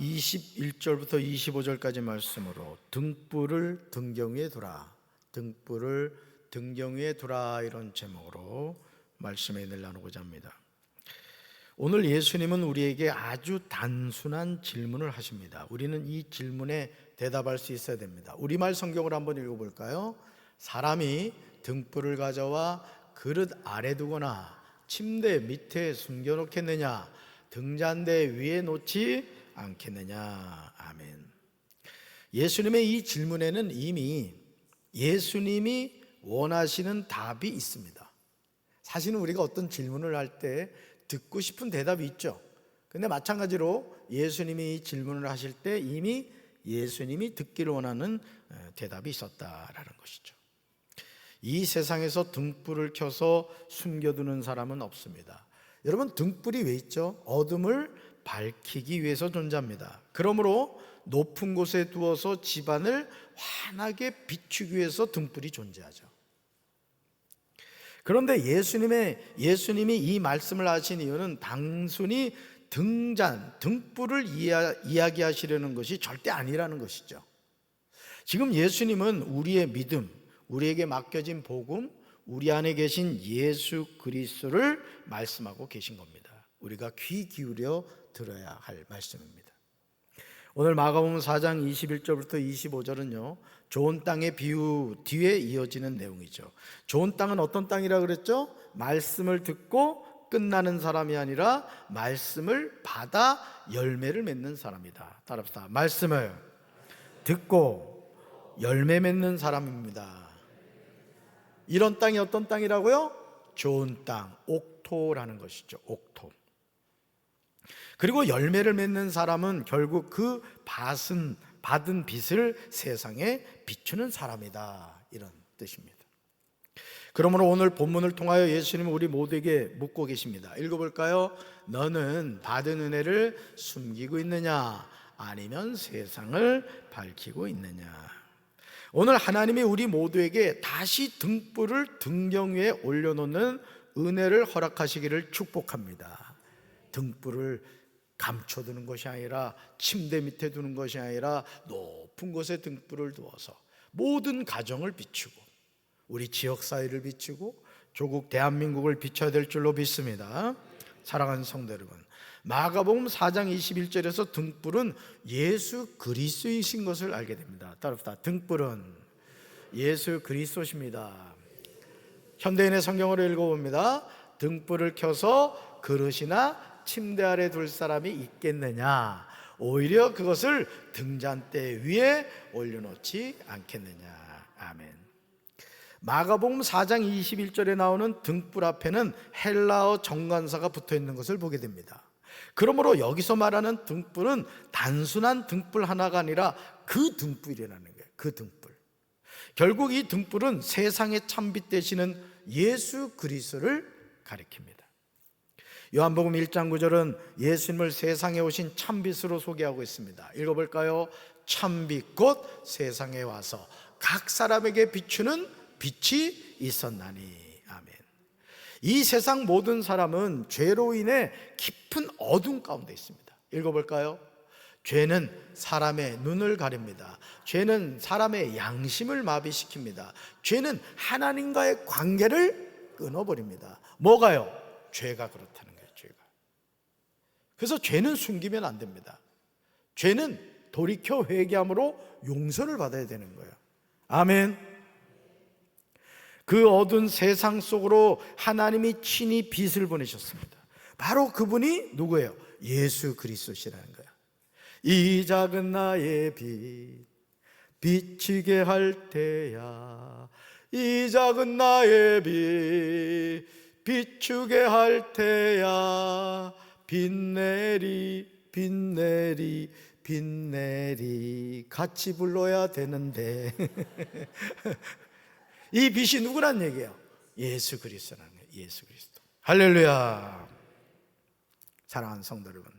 21절부터 25절까지 말씀으로 등불을 등경 위에 두라, 등불을 등경 위에 두라, 이런 제목으로 말씀을 나누고자 합니다. 오늘 예수님은 우리에게 아주 단순한 질문을 하십니다. 우리는 이 질문에 대답할 수 있어야 됩니다. 우리말 성경을 한번 읽어볼까요? 사람이 등불을 가져와 그릇 아래 두거나 침대 밑에 숨겨놓겠느냐, 등잔대 위에 놓지 않겠느냐. 아멘. 예수님의 이 질문에는 이미 예수님이 원하시는 답이 있습니다. 사실은 우리가 어떤 질문을 할 때 듣고 싶은 대답이 있죠. 근데 마찬가지로 예수님이 이 질문을 하실 때 이미 예수님이 듣기를 원하는 대답이 있었다라는 것이죠. 이 세상에서 등불을 켜서 숨겨두는 사람은 없습니다. 여러분, 등불이 왜 있죠? 어둠을 밝히기 위해서 존재합니다. 그러므로 높은 곳에 두어서 집안을 환하게 비추기 위해서 등불이 존재하죠. 그런데 예수님이 이 말씀을 하신 이유는 단순히 등불을 이야기하시려는 것이 절대 아니라는 것이죠. 지금 예수님은 우리의 믿음, 우리에게 맡겨진 복음, 우리 안에 계신 예수 그리스도를 말씀하고 계신 겁니다. 우리가 귀 기울여 들어야 할 말씀입니다. 오늘 마가복음 4장 21절부터 25절은요 좋은 땅의 비유 뒤에 이어지는 내용이죠. 좋은 땅은 어떤 땅이라 그랬죠? 말씀을 듣고 끝나는 사람이 아니라 말씀을 받아 열매를 맺는 사람이다. 따라합시다. 말씀을 듣고 열매 맺는 사람입니다. 이런 땅이 어떤 땅이라고요? 좋은 땅, 옥토라는 것이죠. 옥토. 그리고 열매를 맺는 사람은 결국 그 받은 빛을 세상에 비추는 사람이다, 이런 뜻입니다. 그러므로 오늘 본문을 통하여 예수님은 우리 모두에게 묻고 계십니다. 읽어볼까요? 너는 받은 은혜를 숨기고 있느냐, 아니면 세상을 밝히고 있느냐. 오늘 하나님이 우리 모두에게 다시 등불을 등경 위에 올려놓는 은혜를 허락하시기를 축복합니다. 등불을 감춰두는 것이 아니라, 침대 밑에 두는 것이 아니라 높은 곳에 등불을 두어서 모든 가정을 비추고 우리 지역사회를 비추고 조국 대한민국을 비춰야 될 줄로 믿습니다. 사랑하는 성도 여러분, 마가복음 4장 21절에서 등불은 예수 그리스도이신 것을 알게 됩니다. 따라합시다. 등불은 예수 그리스도십니다. 현대인의 성경을 읽어봅니다. 등불을 켜서 그릇이나 침대 아래 둘 사람이 있겠느냐, 오히려 그것을 등잔대 위에 올려놓지 않겠느냐. 아멘. 마가복음 4장 21절에 나오는 등불 앞에는 헬라어 정관사가 붙어있는 것을 보게 됩니다. 그러므로 여기서 말하는 등불은 단순한 등불 하나가 아니라 그 등불이라는 거예요. 그 등불. 결국 이 등불은 세상의 참빛 되시는 예수 그리스도를 가리킵니다. 요한복음 1장 9절은 예수님을 세상에 오신 참빛으로 소개하고 있습니다. 읽어볼까요? 참빛 곧 세상에 와서 각 사람에게 비추는 빛이 있었나니. 아멘. 이 세상 모든 사람은 죄로 인해 깊은 어둠 가운데 있습니다. 읽어볼까요? 죄는 사람의 눈을 가립니다. 죄는 사람의 양심을 마비시킵니다. 죄는 하나님과의 관계를 끊어버립니다. 뭐가요? 죄가 그렇다는 거예요. 죄가. 그래서 죄는 숨기면 안 됩니다. 죄는 돌이켜 회개함으로 용서를 받아야 되는 거예요. 아멘. 그 어두운 세상 속으로 하나님이 친히 빛을 보내셨습니다. 바로 그분이 누구예요? 예수 그리스도시라는 거예요. 이 작은 나의 빛 비치게 할 때야, 이 작은 나의 빛 비추게 할 때야, 빛내리 빛내리 빛내리 같이 불러야 되는데 이 빛이 누구란 얘기예요? 예수 그리스도라는 거예요. 예수 그리스도. 할렐루야. 사랑하는 성도 여러분,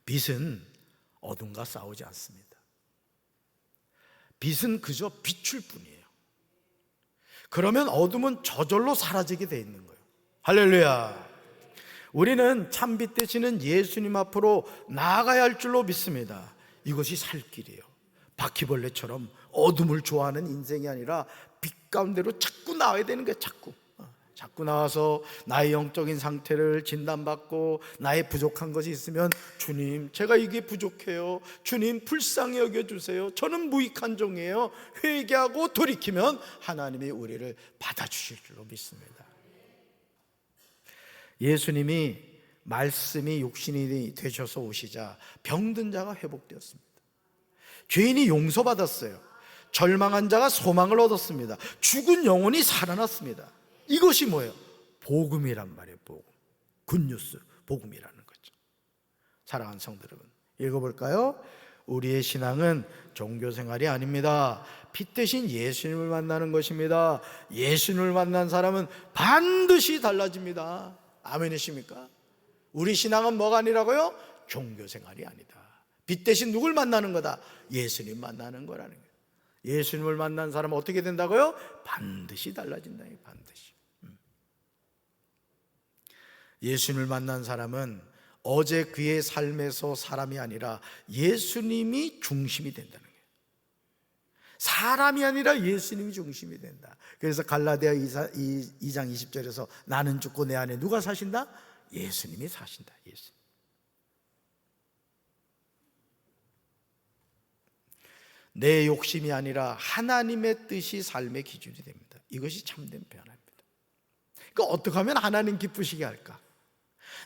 빛은 어둠과 싸우지 않습니다. 빛은 그저 비출 뿐이에요. 그러면 어둠은 저절로 사라지게 돼 있는 거예요. 할렐루야. 우리는 참빛 되시는 예수님 앞으로 나아가야 할 줄로 믿습니다. 이것이 살 길이에요. 바퀴벌레처럼 어둠을 좋아하는 인생이 아니라 빛 가운데로 자꾸 나와야 되는 거예요. 자꾸 나와서 나의 영적인 상태를 진단받고 나의 부족한 것이 있으면, 주님, 제가 이게 부족해요, 주님 불쌍히 여겨주세요, 저는 무익한 종이에요, 회개하고 돌이키면 하나님이 우리를 받아주실 줄로 믿습니다. 예수님이 말씀이 육신이 되셔서 오시자 병든 자가 회복되었습니다. 죄인이 용서받았어요. 절망한 자가 소망을 얻었습니다. 죽은 영혼이 살아났습니다. 이것이 뭐예요? 복음이란 말이에요. 복음, 굿뉴스, 복음이라는 거죠. 사랑하는 성도 여러분, 읽어볼까요? 우리의 신앙은 종교생활이 아닙니다. 빛 대신 예수님을 만나는 것입니다. 예수님을 만난 사람은 반드시 달라집니다. 아멘이십니까? 우리 신앙은 뭐가 아니라고요? 종교생활이 아니다. 빛 대신 누굴 만나는 거다? 예수님 만나는 거라는 거예요. 예수님을 만난 사람은 어떻게 된다고요? 반드시 달라진다. 반드시. 예수님을 만난 사람은 어제 그의 삶에서 사람이 아니라 예수님이 중심이 된다는 거예요. 사람이 아니라 예수님이 중심이 된다. 그래서 갈라디아 2장 20절에서 나는 죽고 내 안에 누가 사신다? 예수님이 사신다. 예수님. 내 욕심이 아니라 하나님의 뜻이 삶의 기준이 됩니다. 이것이 참된 변화입니다. 그러니까 어떻게 하면 하나님 기쁘시게 할까?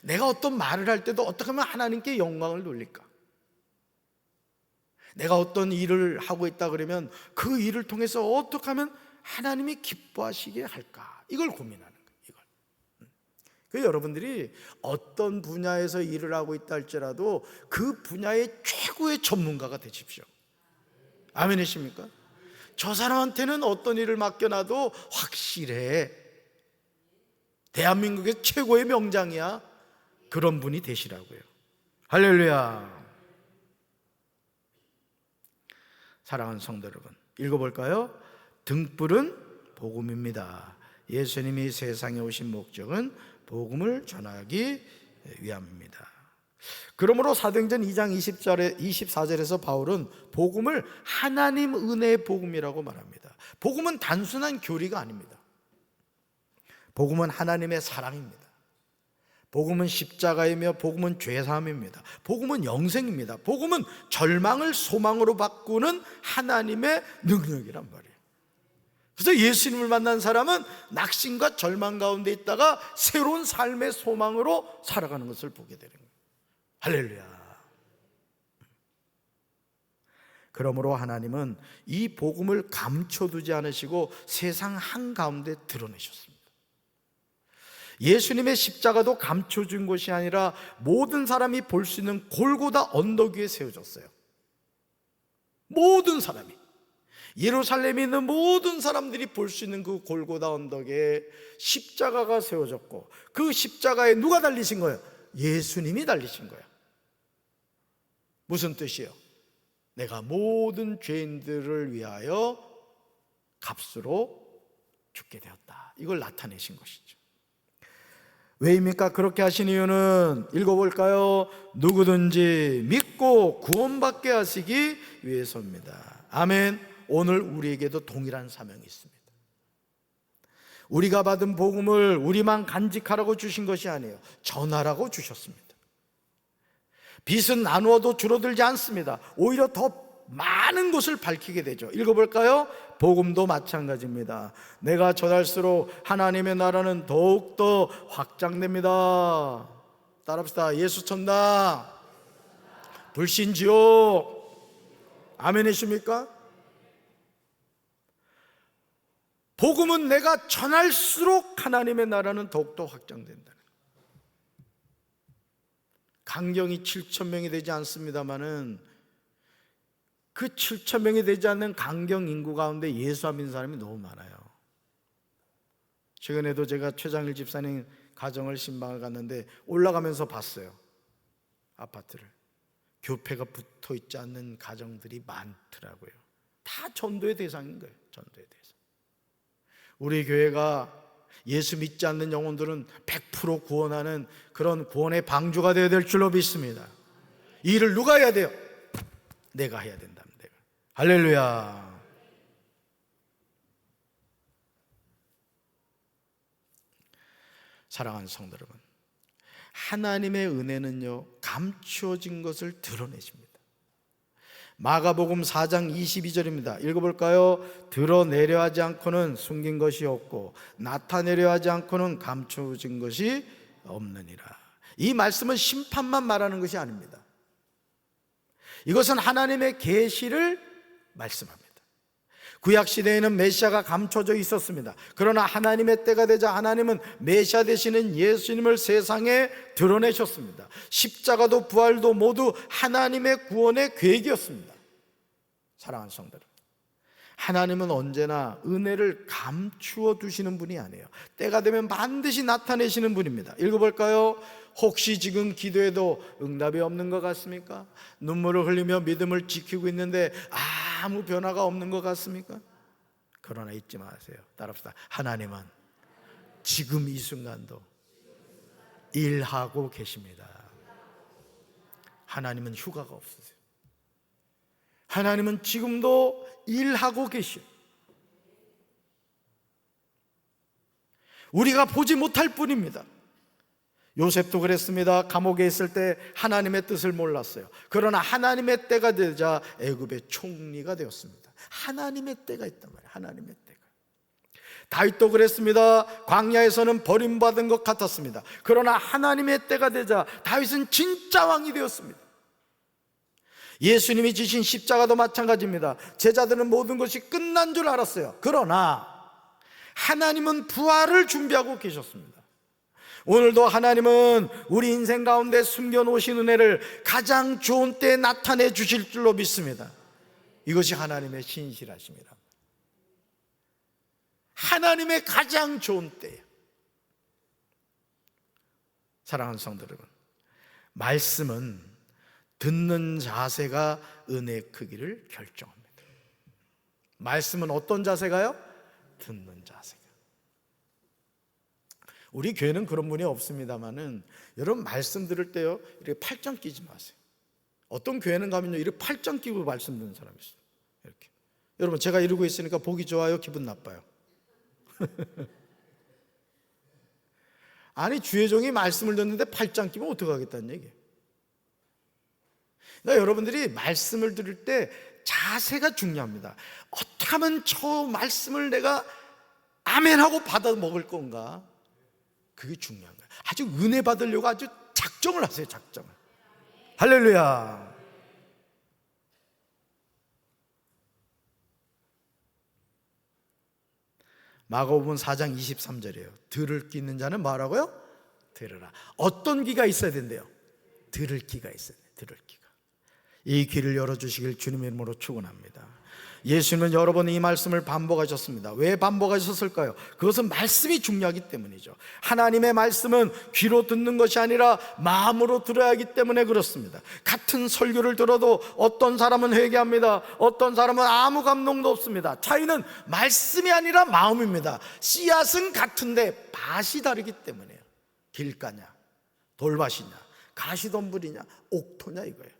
내가 어떤 말을 할 때도 어떻게 하면 하나님께 영광을 돌릴까? 내가 어떤 일을 하고 있다 그러면 그 일을 통해서 어떻게 하면 하나님이 기뻐하시게 할까? 이걸 고민하는 거예요. 그 여러분들이 어떤 분야에서 일을 하고 있다 할지라도 그 분야의 최고의 전문가가 되십시오. 아멘이십니까? 저 사람한테는 어떤 일을 맡겨놔도 확실해, 대한민국의 최고의 명장이야, 그런 분이 되시라고요. 할렐루야. 사랑하는 성도 여러분, 읽어볼까요? 등불은 복음입니다. 예수님이 세상에 오신 목적은 복음을 전하기 위함입니다. 그러므로 사도행전 2장 24절에서 바울은 복음을 하나님 은혜의 복음이라고 말합니다. 복음은 단순한 교리가 아닙니다. 복음은 하나님의 사랑입니다. 복음은 십자가이며 복음은 죄사함입니다. 복음은 영생입니다. 복음은 절망을 소망으로 바꾸는 하나님의 능력이란 말이에요. 그래서 예수님을 만난 사람은 낙심과 절망 가운데 있다가 새로운 삶의 소망으로 살아가는 것을 보게 되는 거예요. 할렐루야. 그러므로 하나님은 이 복음을 감춰두지 않으시고 세상 한가운데 드러내셨습니다. 예수님의 십자가도 감춰준 것이 아니라 모든 사람이 볼 수 있는 골고다 언덕 위에 세워졌어요. 모든 사람이, 예루살렘에 있는 모든 사람들이 볼 수 있는 그 골고다 언덕에 십자가가 세워졌고, 그 십자가에 누가 달리신 거예요? 예수님이 달리신 거예요. 무슨 뜻이에요? 내가 모든 죄인들을 위하여 값으로 죽게 되었다, 이걸 나타내신 것이죠. 왜입니까? 그렇게 하신 이유는 읽어볼까요? 누구든지 믿고 구원받게 하시기 위해서입니다. 아멘. 오늘 우리에게도 동일한 사명이 있습니다. 우리가 받은 복음을 우리만 간직하라고 주신 것이 아니에요. 전하라고 주셨습니다. 빚은 나누어도 줄어들지 않습니다. 오히려 더 많은 것을 밝히게 되죠. 읽어볼까요? 복음도 마찬가지입니다. 내가 전할수록 하나님의 나라는 더욱더 확장됩니다. 따라합시다. 예수 천당, 불신 지옥. 아멘이십니까? 복음은 내가 전할수록 하나님의 나라는 더욱더 확장된다. 강경이 7,000명이 되지 않습니다마는 그 7,000명이 되지 않는 강경 인구 가운데 예수 안 믿는 사람이 너무 많아요. 최근에도 제가 최장일 집사님 가정을 신방을 갔는데 올라가면서 봤어요. 아파트를. 교패가 붙어 있지 않는 가정들이 많더라고요. 다 전도의 대상인 거예요. 전도의 대상. 우리 교회가 예수 믿지 않는 영혼들은 100% 구원하는 그런 구원의 방주가 되어야 될 줄로 믿습니다. 이 일을 누가 해야 돼요? 내가 해야 된답니다. 할렐루야. 사랑하는 성도 여러분, 하나님의 은혜는요, 감추어진 것을 드러내십니다. 마가복음 4장 22절입니다. 읽어볼까요? 드러내려 하지 않고는 숨긴 것이 없고 나타내려 하지 않고는 감추어진 것이 없느니라. 이 말씀은 심판만 말하는 것이 아닙니다. 이것은 하나님의 계시를 말씀합니다. 구약시대에는 메시아가 감춰져 있었습니다. 그러나 하나님의 때가 되자 하나님은 메시아 되시는 예수님을 세상에 드러내셨습니다. 십자가도 부활도 모두 하나님의 구원의 계획이었습니다. 사랑하는 성도 여러분, 하나님은 언제나 은혜를 감추어 두시는 분이 아니에요. 때가 되면 반드시 나타내시는 분입니다. 읽어볼까요? 혹시 지금 기도해도 응답이 없는 것 같습니까? 눈물을 흘리며 믿음을 지키고 있는데 아무 변화가 없는 것 같습니까? 그러나 잊지 마세요. 따라합시다. 하나님은 지금 이 순간도 일하고 계십니다. 하나님은 휴가가 없으세요. 하나님은 지금도 일하고 계시오. 우리가 보지 못할 뿐입니다. 요셉도 그랬습니다. 감옥에 있을 때 하나님의 뜻을 몰랐어요. 그러나 하나님의 때가 되자 애굽의 총리가 되었습니다. 하나님의 때가 있단 말이에요. 하나님의 때가. 다윗도 그랬습니다. 광야에서는 버림받은 것 같았습니다. 그러나 하나님의 때가 되자 다윗은 진짜 왕이 되었습니다. 예수님이 지신 십자가도 마찬가지입니다. 제자들은 모든 것이 끝난 줄 알았어요. 그러나 하나님은 부활을 준비하고 계셨습니다. 오늘도 하나님은 우리 인생 가운데 숨겨놓으신 은혜를 가장 좋은 때에 나타내 주실 줄로 믿습니다. 이것이 하나님의 신실하심이라. 하나님의 가장 좋은 때에. 사랑하는 성도 여러분, 말씀은 듣는 자세가 은혜의 크기를 결정합니다. 말씀은 어떤 자세가요? 듣는 자세가. 우리 교회는 그런 분이 없습니다만은 여러분 말씀 들을 때요, 이렇게 팔짱 끼지 마세요. 어떤 교회는 가면요, 이렇게 팔짱 끼고 말씀 듣는 사람이 있어요. 이렇게. 여러분, 제가 이러고 있으니까 보기 좋아요, 기분 나빠요? 아니, 주의 종이 말씀을 듣는데 팔짱 끼면 어떡하겠다는 얘기예요. 그러니까 여러분들이 말씀을 들을 때 자세가 중요합니다. 어떻게 하면 저 말씀을 내가 아멘하고 받아 먹을 건가? 그게 중요한 거예요. 아주 은혜 받으려고 아주 작정을 하세요. 작정을. 할렐루야. 마가복음 4장 23절이에요. 들을 귀 있는 자는 뭐라고요? 들으라. 어떤 귀가 있어야 된대요? 들을 귀가 있어야 돼요. 들을 귀가. 이 귀를 열어주시길 주님의 이름으로 축원합니다. 예수님은 여러 번 이 말씀을 반복하셨습니다. 왜 반복하셨을까요? 그것은 말씀이 중요하기 때문이죠. 하나님의 말씀은 귀로 듣는 것이 아니라 마음으로 들어야 하기 때문에 그렇습니다. 같은 설교를 들어도 어떤 사람은 회개합니다. 어떤 사람은 아무 감동도 없습니다. 차이는 말씀이 아니라 마음입니다. 씨앗은 같은데 밭이 다르기 때문에요. 길가냐, 돌밭이냐, 가시덤불이냐, 옥토냐 이거예요.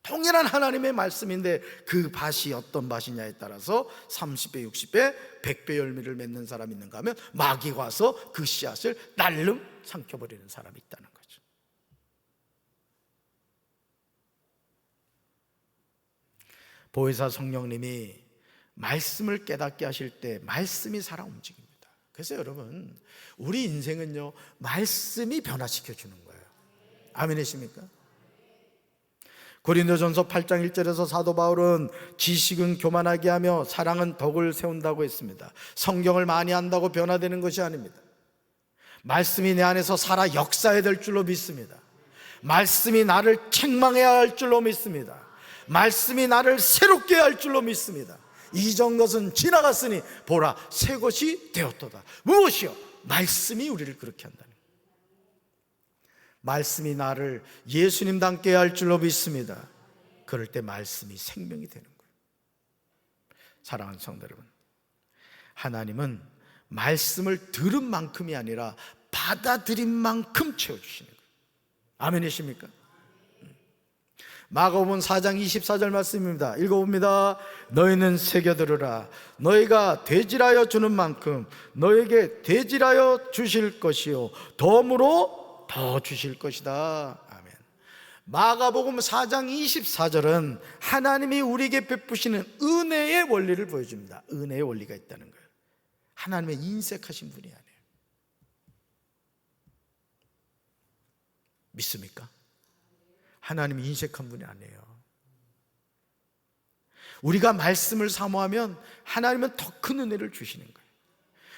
통일한 하나님의 말씀인데 그 밭이 어떤 밭이냐에 따라서 30배, 60배, 100배 열매를 맺는 사람이 있는가 하면 마귀가 와서 그 씨앗을 날름 삼켜버리는 사람이 있다는 거죠. 보혜사 성령님이 말씀을 깨닫게 하실 때 말씀이 살아 움직입니다. 그래서 여러분, 우리 인생은요, 말씀이 변화시켜 주는 거예요. 아멘이십니까? 고린도전서 8장 1절에서 사도 바울은 지식은 교만하게 하며 사랑은 덕을 세운다고 했습니다. 성경을 많이 안다고 변화되는 것이 아닙니다. 말씀이 내 안에서 살아 역사해야 될 줄로 믿습니다. 말씀이 나를 책망해야 할 줄로 믿습니다. 말씀이 나를 새롭게 할 줄로 믿습니다. 이전 것은 지나갔으니 보라 새 것이 되었도다. 무엇이요? 말씀이 우리를 그렇게 한다는 거예요. 말씀이 나를 예수님 닮게 할 줄로 믿습니다. 그럴 때 말씀이 생명이 되는 거예요. 사랑하는 성도 여러분, 하나님은 말씀을 들은 만큼이 아니라 받아들인 만큼 채워주시는 거예요. 아멘이십니까? 마가복음 4장 24절 말씀입니다. 읽어봅니다. 너희는 새겨들으라. 너희가 되질하여 주는 만큼 너희에게 되질하여 주실 것이요 덤으로 더 주실 것이다. 아멘. 마가복음 4장 24절은 하나님이 우리에게 베푸시는 은혜의 원리를 보여줍니다. 은혜의 원리가 있다는 거예요. 하나님의 인색하신 분이 아니에요. 믿습니까? 하나님이 인색한 분이 아니에요. 우리가 말씀을 사모하면 하나님은 더 큰 은혜를 주시는 거예요.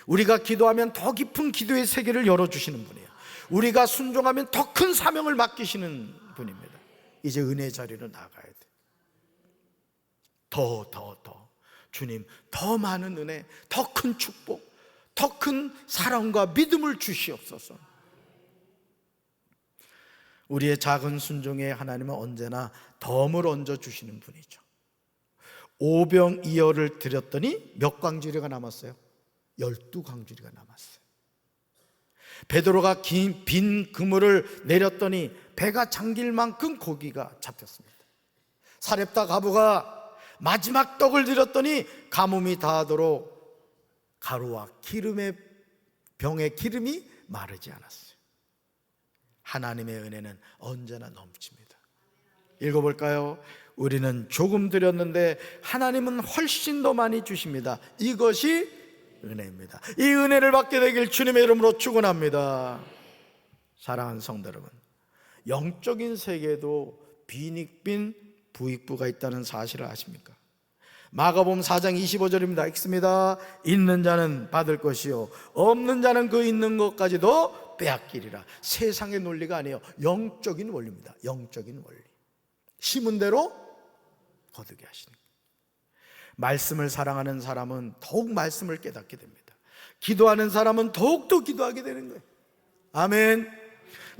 우리가 기도하면 더 깊은 기도의 세계를 열어주시는 분이에요. 우리가 순종하면 더 큰 사명을 맡기시는 분입니다. 이제 은혜의 자리로 나가야 돼요. 더 주님, 더 많은 은혜, 더 큰 축복, 더 큰 사랑과 믿음을 주시옵소서. 우리의 작은 순종에 하나님은 언제나 덤을 얹어주시는 분이죠. 오병이어를 드렸더니 몇 광주리가 남았어요? 12광주리가 남았어요. 베드로가 빈 그물을 내렸더니 배가 잠길 만큼 고기가 잡혔습니다. 사렙다 가부가 마지막 떡을 드렸더니 가뭄이 다하도록 가루와 기름의 병의 기름이 마르지 않았어요. 하나님의 은혜는 언제나 넘칩니다. 읽어볼까요? 우리는 조금 드렸는데 하나님은 훨씬 더 많이 주십니다. 이것이 은혜입니다. 이 은혜를 받게 되길 주님의 이름으로 축원합니다. 사랑하는 성도 여러분, 영적인 세계에도 빈익빈 부익부가 있다는 사실을 아십니까? 마가복음 4장 25절입니다. 읽습니다. 있는 자는 받을 것이요 없는 자는 그 있는 것까지도 빼앗기리라. 세상의 논리가 아니에요. 영적인 원리입니다. 영적인 원리. 심은 대로 거두게 하시는 거예요. 말씀을 사랑하는 사람은 더욱 말씀을 깨닫게 됩니다. 기도하는 사람은 더욱더 기도하게 되는 거예요. 아멘.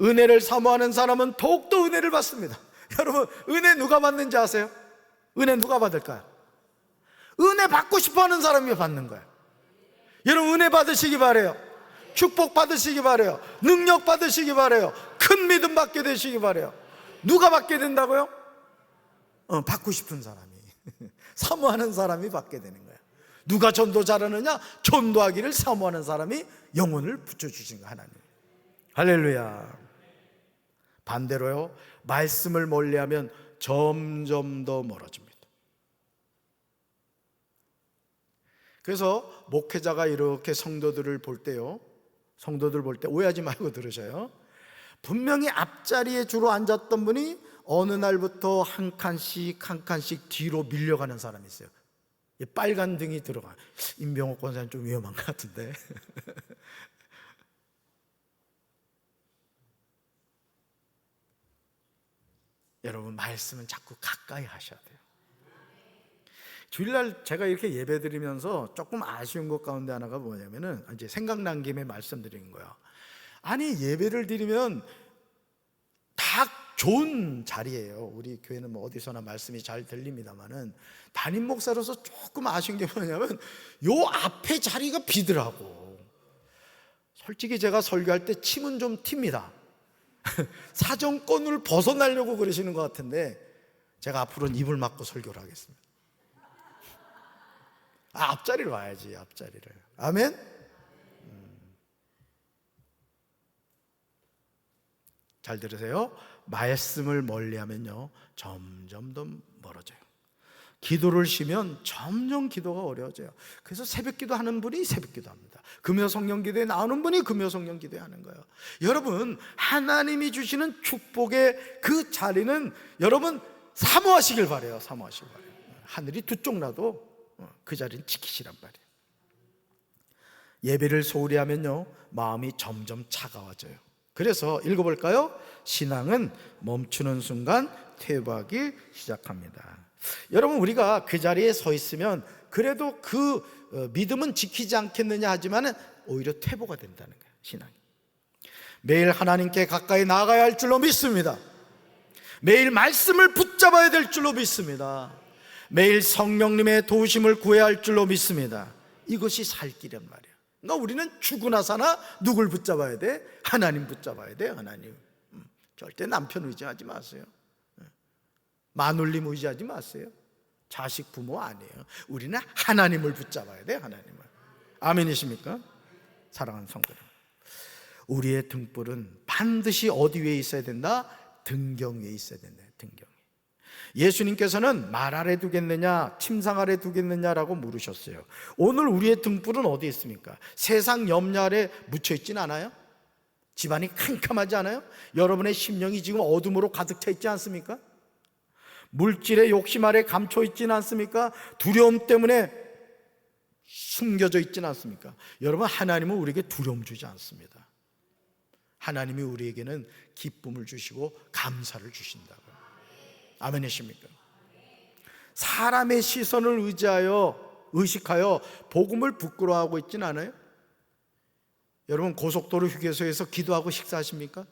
은혜를 사모하는 사람은 더욱더 은혜를 받습니다. 여러분, 은혜 누가 받는지 아세요? 은혜 누가 받을까요? 은혜 받고 싶어하는 사람이 받는 거예요. 여러분, 은혜 받으시기 바래요. 축복 받으시기 바래요. 능력 받으시기 바래요. 큰 믿음 받게 되시기 바래요. 누가 받게 된다고요? 받고 싶은 사람이 사모하는 사람이 받게 되는 거예요. 누가 전도 잘하느냐? 전도하기를 사모하는 사람이 영혼을 붙여주신 거예요. 하나님. 할렐루야. 반대로요, 말씀을 멀리하면 점점 더 멀어집니다. 그래서 목회자가 이렇게 성도들을 볼 때요, 성도들 볼 때 오해하지 말고 들으셔요. 분명히 앞자리에 주로 앉았던 분이 어느 날부터 한 칸씩 한 칸씩 뒤로 밀려가는 사람이 있어요. 빨간 등이 들어가. 임병옥 권사님 좀 위험한 것 같은데. 여러분, 말씀은 자꾸 가까이 하셔야 돼요. 주일날 제가 이렇게 예배 드리면서 조금 아쉬운 것 가운데 하나가 뭐냐면은, 이제 생각난 김에 말씀드리는 거예요. 아니, 예배를 드리면 다 좋은 자리예요. 우리 교회는 뭐 어디서나 말씀이 잘 들립니다만은, 담임 목사로서 조금 아쉬운 게 뭐냐면 요 앞에 자리가 비더라고. 솔직히 제가 설교할 때 침은 좀 튑니다. 사정권을 벗어나려고 그러시는 것 같은데, 제가 앞으로는 입을 막고 설교를 하겠습니다. 앞자리로 와야지, 앞자리를. 아멘? 잘 들으세요. 말씀을 멀리하면요, 점점 더 멀어져요. 기도를 쉬면 점점 기도가 어려워져요. 그래서 새벽기도 하는 분이 새벽기도 합니다. 금요 성령 기도에 나오는 분이 금요 성령 기도에 하는 거예요. 여러분, 하나님이 주시는 축복의 그 자리는 여러분 사모하시길 바래요. 사모하시길 바래요. 하늘이 두 쪽 나도 그 자리는 지키시란 말이에요. 예배를 소홀히 하면요, 마음이 점점 차가워져요. 그래서 읽어볼까요? 신앙은 멈추는 순간 퇴보하기 시작합니다. 여러분, 우리가 그 자리에 서 있으면 그래도 그 믿음은 지키지 않겠느냐 하지만 오히려 퇴보가 된다는 거예요. 신앙이. 매일 하나님께 가까이 나아가야 할 줄로 믿습니다. 매일 말씀을 붙잡아야 될 줄로 믿습니다. 매일 성령님의 도우심을 구해야 할 줄로 믿습니다. 이것이 살 길이란 말이에요. 우리는 죽으나 사나 누굴 붙잡아야 돼? 하나님 붙잡아야 돼. 하나님. 절대 남편 의지하지 마세요. 마눌님 의지하지 마세요. 자식 부모 아니에요. 우리는 하나님을 붙잡아야 돼. 하나님을. 아멘이십니까? 사랑하는 성도 여러분, 우리의 등불은 반드시 어디 위에 있어야 된다? 등경 위에 있어야 된다. 등경. 예수님께서는 말 아래 두겠느냐 침상 아래 두겠느냐라고 물으셨어요. 오늘 우리의 등불은 어디에 있습니까? 세상 염려 아래 묻혀있진 않아요? 집안이 캄캄하지 않아요? 여러분의 심령이 지금 어둠으로 가득 차 있지 않습니까? 물질의 욕심 아래 감춰 있지는 않습니까? 두려움 때문에 숨겨져 있지는 않습니까? 여러분, 하나님은 우리에게 두려움 주지 않습니다. 하나님이 우리에게는 기쁨을 주시고 감사를 주신다고요. 아멘이십니까? 사람의 시선을 의식하여 복음을 부끄러워하고 있지는 않아요? 여러분, 고속도로 휴게소에서 기도하고 식사하십니까?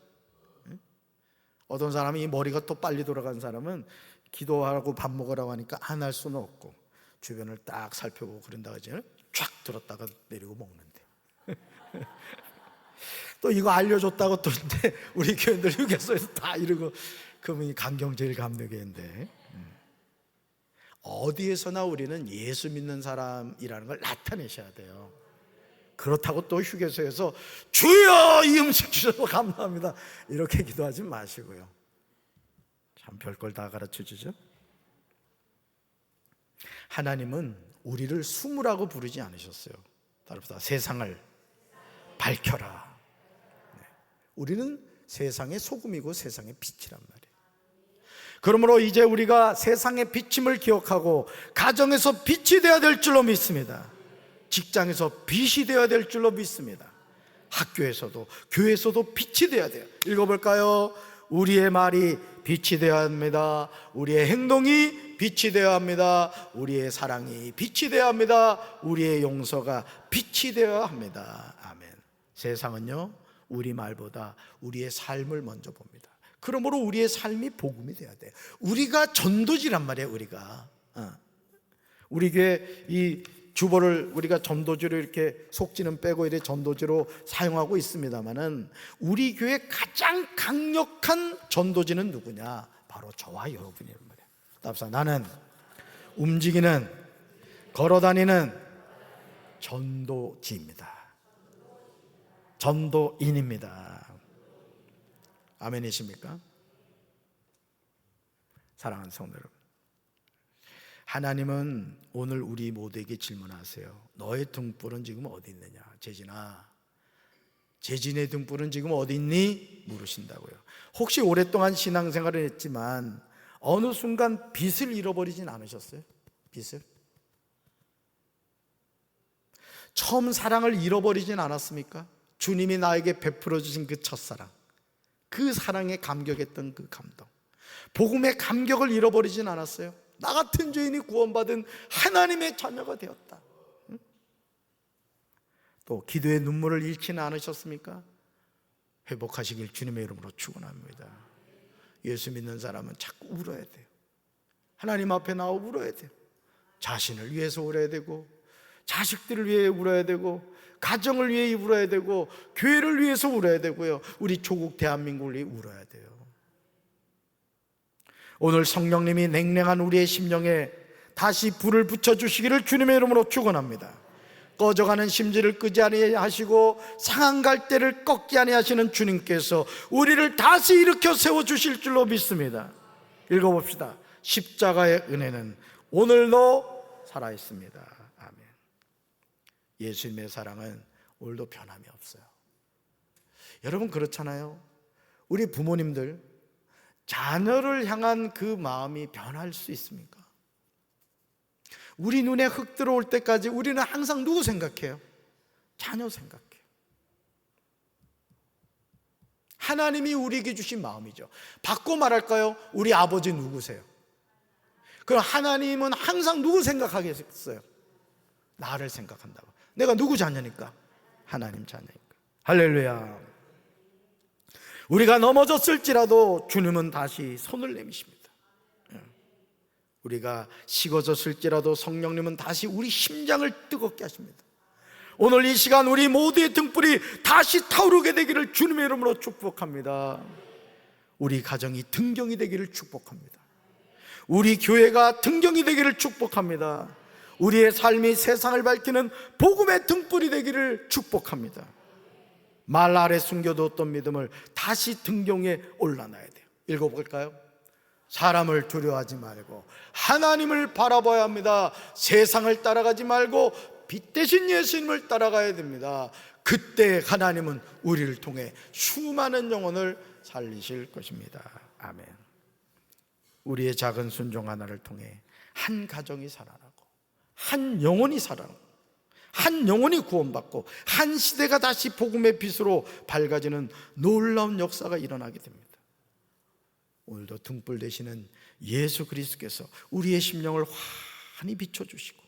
어떤 사람이 머리가 또 빨리 돌아간 사람은 기도하고 밥 먹으라고 하니까 안 할 수는 없고 주변을 딱 살펴보고 그런다고 하잖아요. 쫙 들었다가 내리고 먹는데 또 이거 알려줬다고 또 이제 우리 교인들 휴게소에서 다 이러고, 그러면 강경제일 감독인데, 어디에서나 우리는 예수 믿는 사람이라는 걸 나타내셔야 돼요. 그렇다고 또 휴게소에서 주여 이 음식 주셔서 감사합니다 이렇게 기도하지 마시고요. 참 별걸 다 가르쳐 주죠. 하나님은 우리를 숨으라고 부르지 않으셨어요. 따라서 세상을 밝혀라. 우리는 세상의 소금이고 세상의 빛이란 말이에요. 그러므로 이제 우리가 세상의 비침을 기억하고 가정에서 빛이 되어야 될 줄로 믿습니다. 직장에서 빛이 되어야 될 줄로 믿습니다. 학교에서도 교회에서도 빛이 되어야 돼요. 읽어볼까요? 우리의 말이 빛이 되어야 합니다. 우리의 행동이 빛이 되어야 합니다. 우리의 사랑이 빛이 되어야 합니다. 우리의 용서가 빛이 되어야 합니다. 아멘. 세상은요, 우리 말보다 우리의 삶을 먼저 봅니다. 그러므로 우리의 삶이 복음이 돼야 돼요. 우리가 전도지란 말이에요. 우리 교회 이 주보를 우리가 전도지로 이렇게 속지는 빼고 이렇게 전도지로 사용하고 있습니다만은, 우리 교회 가장 강력한 전도지는 누구냐? 바로 저와 여러분이란 말이에요. 답사, 나는 움직이는, 걸어다니는 전도지입니다. 전도인입니다. 아멘이십니까? 사랑하는 성도 여러분, 하나님은 오늘 우리 모두에게 질문하세요. 너의 등불은 지금 어디 있느냐? 재진의 등불은 지금 어디 있니? 물으신다고요. 혹시 오랫동안 신앙생활을 했지만 어느 순간 빛을 잃어버리진 않으셨어요? 빛을? 처음 사랑을 잃어버리진 않았습니까? 주님이 나에게 베풀어 주신 그 첫사랑, 그 사랑에 감격했던 그 감동, 복음의 감격을 잃어버리진 않았어요. 나 같은 죄인이 구원받은 하나님의 자녀가 되었다. 또 기도의 눈물을 잃지는 않으셨습니까? 회복하시길 주님의 이름으로 축원합니다. 예수 믿는 사람은 자꾸 울어야 돼요. 하나님 앞에 나와 울어야 돼요. 자신을 위해서 울어야 되고, 자식들을 위해 울어야 되고, 가정을 위해 울어야 되고, 교회를 위해서 울어야 되고요. 우리 조국 대한민국을 위해 울어야 돼요. 오늘 성령님이 냉랭한 우리의 심령에 다시 불을 붙여주시기를 주님의 이름으로 축원합니다. 꺼져가는 심지를 끄지 아니하시고 상한 갈대를 꺾지 아니하시는 주님께서 우리를 다시 일으켜 세워주실 줄로 믿습니다. 읽어봅시다. 십자가의 은혜는 오늘도 살아있습니다. 아멘. 예수님의 사랑은 오늘도 변함이 없어요. 여러분, 그렇잖아요. 우리 부모님들 자녀를 향한 그 마음이 변할 수 있습니까? 우리 눈에 흙 들어올 때까지 우리는 항상 누구 생각해요? 자녀 생각해요. 하나님이 우리에게 주신 마음이죠. 바꿔 말할까요? 우리 아버지 누구세요? 그럼 하나님은 항상 누구 생각하겠어요? 나를 생각한다고. 내가 누구 자녀니까? 하나님 자녀니까. 할렐루야. 우리가 넘어졌을지라도 주님은 다시 손을 내미십니다. 우리가 식어졌을지라도 성령님은 다시 우리 심장을 뜨겁게 하십니다. 오늘 이 시간 우리 모두의 등불이 다시 타오르게 되기를 주님의 이름으로 축복합니다. 우리 가정이 등경이 되기를 축복합니다. 우리 교회가 등경이 되기를 축복합니다. 우리의 삶이 세상을 밝히는 복음의 등불이 되기를 축복합니다. 말 아래 숨겨뒀던 믿음을 다시 등경에 올라놔야 돼요. 읽어볼까요? 사람을 두려워하지 말고 하나님을 바라봐야 합니다. 세상을 따라가지 말고 빛 대신 예수님을 따라가야 됩니다. 그때 하나님은 우리를 통해 수많은 영혼을 살리실 것입니다. 아멘. 우리의 작은 순종 하나를 통해 한 가정이 살아나고, 한 영혼이 살아나고, 한 영혼이 구원받고, 한 시대가 다시 복음의 빛으로 밝아지는 놀라운 역사가 일어나게 됩니다. 오늘도 등불 되시는 예수 그리스도께서 우리의 심령을 환히 비춰주시고,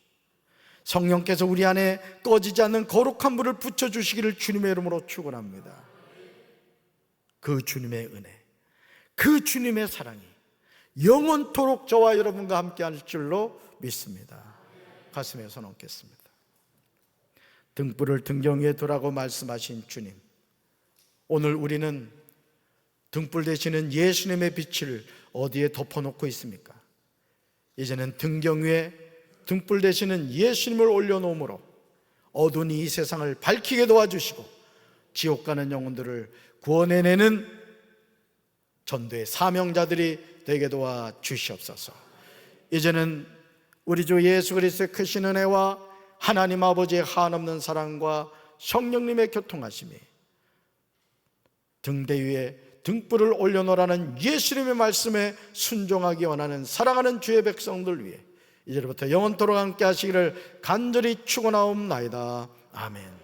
성령께서 우리 안에 꺼지지 않는 거룩한 불을 붙여주시기를 주님의 이름으로 축원합니다. 그 주님의 은혜, 그 주님의 사랑이 영원토록 저와 여러분과 함께 할 줄로 믿습니다. 가슴에 손 얹겠습니다. 등불을 등경 위에 두라고 말씀하신 주님, 오늘 우리는 등불 되시는 예수님의 빛을 어디에 덮어놓고 있습니까? 이제는 등경 위에 등불 되시는 예수님을 올려놓음으로 어두운 이 세상을 밝히게 도와주시고, 지옥 가는 영혼들을 구원해내는 전도의 사명자들이 되게 도와주시옵소서. 이제는 우리 주 예수 그리스도의 크신 은혜와 하나님 아버지의 한없는 사랑과 성령님의 교통하심이, 등대 위에 등불을 올려놓으라는 예수님의 말씀에 순종하기 원하는 사랑하는 주의 백성들 위해 이제부터 영원토록 함께 하시기를 간절히 축원하옵나이다. 아멘.